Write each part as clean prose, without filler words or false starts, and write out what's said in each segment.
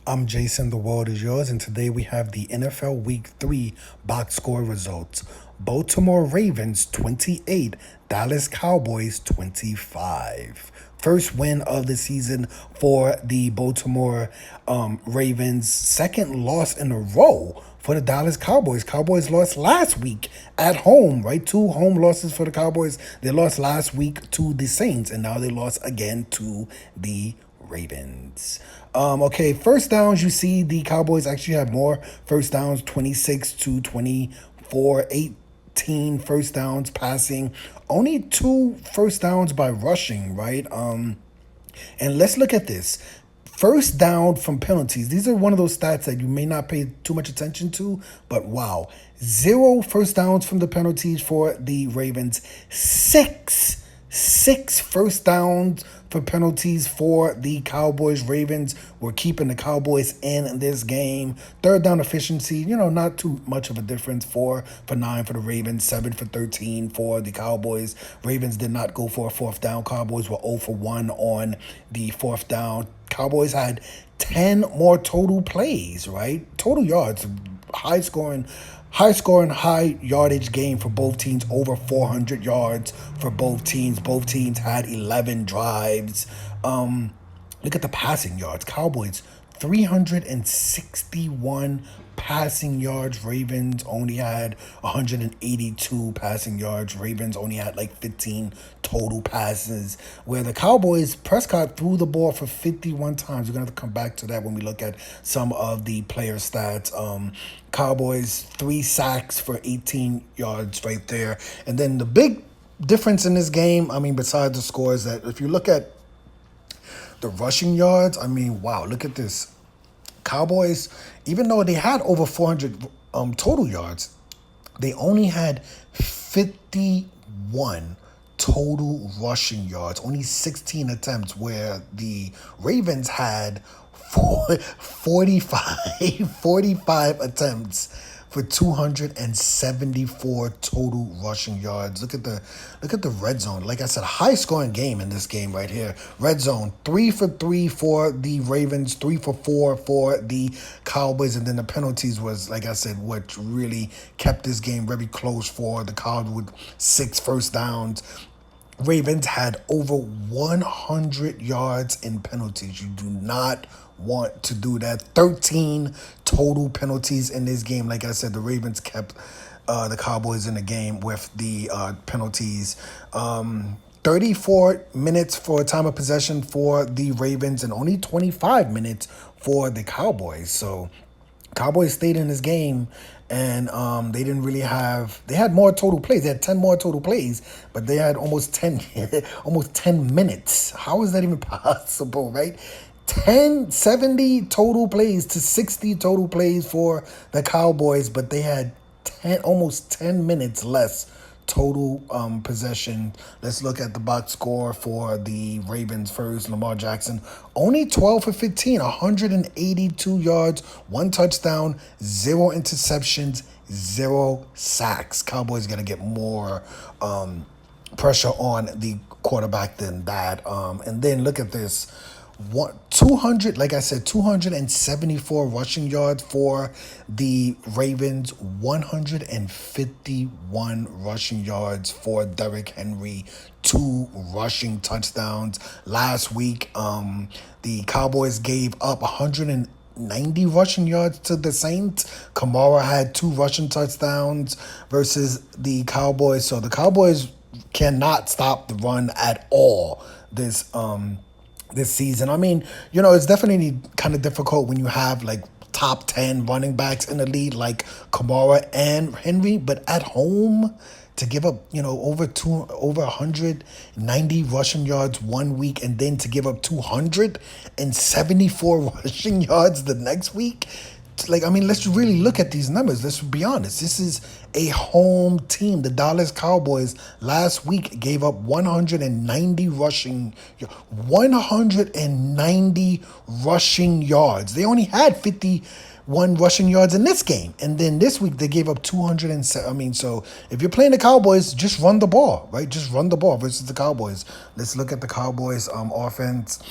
I'm Jason. The world is yours, and today we have the NFL Week 3 box score results. Baltimore Ravens 28, Dallas Cowboys 25. First win of the season for the Baltimore Ravens. Second loss in a row for the Dallas Cowboys. Cowboys lost last week at home, right? Two home losses for the Cowboys. They lost last week to the Saints, and now they lost again to the Ravens. Okay, first downs, you see the Cowboys actually have more first downs, 26 to 24, 18 first downs passing, only two first downs by rushing, right? And let's look at this. First down from penalties. These are one of those stats that you may not pay too much attention to, but wow. Zero first downs from the penalties for the Ravens. Six first downs for penalties for the Cowboys. Ravens were keeping the Cowboys in this game. Third down efficiency, not too much of a difference. 4 for 9 for the Ravens, 7 for 13 for the Cowboys. Ravens did not go for a fourth down. Cowboys were 0 for 1 on the fourth down. Cowboys had 10 more total plays, right? Total yards, high scoring, high yardage game for both teams, over 400 yards for both teams. Both teams had 11 drives. Look at the passing yards. Cowboys 361 passing yards. Ravens only had 182 passing yards. Ravens only had like 15 total passes. Where the Cowboys, Prescott threw the ball for 51 times. We're going to have to come back to that when we look at some of the player stats. Cowboys, 3 sacks for 18 yards right there. And then the big difference in this game, besides the score, is that if you look at the rushing yards, wow, look at this. Cowboys, even though they had over 400 total yards, they only had 51 total rushing yards, only 16 attempts, where the Ravens had 45 attempts for 274 total rushing yards. Look at the red zone. Like I said, high scoring game in this game right here. Red zone, 3 for 3 for the Ravens, 3 for 4 for the Cowboys, and then the penalties was, like I said, what really kept this game very close for the Cowboys with 6 first downs. Ravens had over 100 yards in penalties. You do not want to do that. 13 total penalties in this game. Like I said, the Ravens kept the Cowboys in the game with the penalties. 34 minutes for time of possession for the Ravens and only 25 minutes for the Cowboys. So Cowboys stayed in this game, and they didn't really have. They had more total plays. They had 10 more total plays, but they had almost 10 minutes. How is that even possible, right? 70 total plays to 60 total plays for the Cowboys, but they had almost 10 minutes less total possession. Let's look at the box score for the Ravens first. Lamar Jackson, only 12 for 15, 182 yards, 1 touchdown, 0 interceptions, 0 sacks. Cowboys going to get more pressure on the quarterback than that. And then look at this. 200, like I said, 274 rushing yards for the Ravens, 151 rushing yards for Derrick Henry, 2 rushing touchdowns. Last week, the Cowboys gave up 190 rushing yards to the Saints. Kamara had 2 rushing touchdowns versus the Cowboys. So the Cowboys cannot stop the run at all this season. It's definitely kind of difficult when you have like top 10 running backs in the league like Kamara and Henry, but at home to give up, over 190 rushing yards one week and then to give up 274 rushing yards the next week. Let's really look at these numbers. Let's be honest. This is a home team. The Dallas Cowboys last week gave up 190 rushing yards. They only had 51 rushing yards in this game. And then this week they gave up 207. So if you're playing the Cowboys, just run the ball, right? Just run the ball versus the Cowboys. Let's look at the Cowboys offense.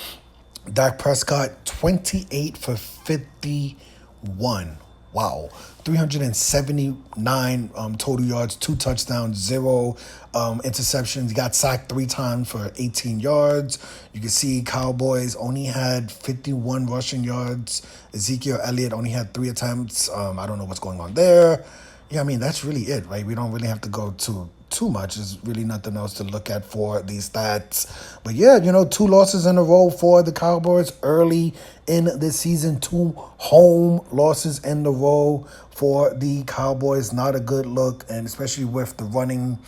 Dak Prescott, 28 for 51. Wow. 379 total yards, 2 touchdowns, zero interceptions. He got sacked 3 times for 18 yards. You can see Cowboys only had 51 rushing yards. Ezekiel Elliott only had 3 attempts. I don't know what's going on there. Yeah, I mean, that's really it, right? We don't really have to go too much. There's really nothing else to look at for these stats. But yeah, 2 losses in a row for the Cowboys early in the season. 2 home losses in a row for the Cowboys. Not a good look, and especially with the running,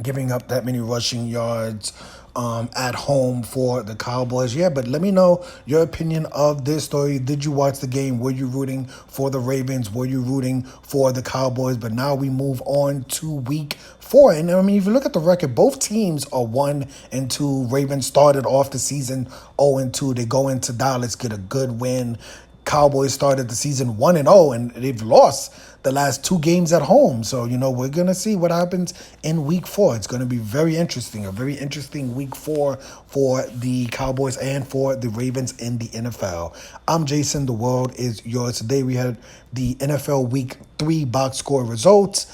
giving up that many rushing yards at home for the Cowboys. Yeah, but let me know your opinion of this story. Did you watch the game? Were you rooting for the Ravens? Were you rooting for the Cowboys? But now we move on to week 4. And I mean, if you look at the record, both teams are 1-2. Ravens started off the season 0-2. They go into Dallas, get a good win. Cowboys started the season 1-0, and they've lost the last 2 games at home. So, we're going to see what happens in week 4. It's going to be very interesting, a very interesting week 4 for the Cowboys and for the Ravens in the NFL. I'm Jason. The world is yours. Today we had the NFL week 3 box score results.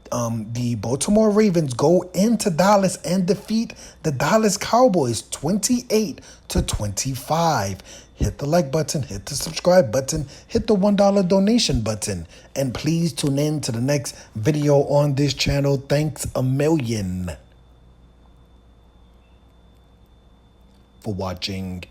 The Baltimore Ravens go into Dallas and defeat the Dallas Cowboys 28-25. Hit the like button, hit the subscribe button, hit the $1 donation button, and please tune in to the next video on this channel. Thanks a million for watching.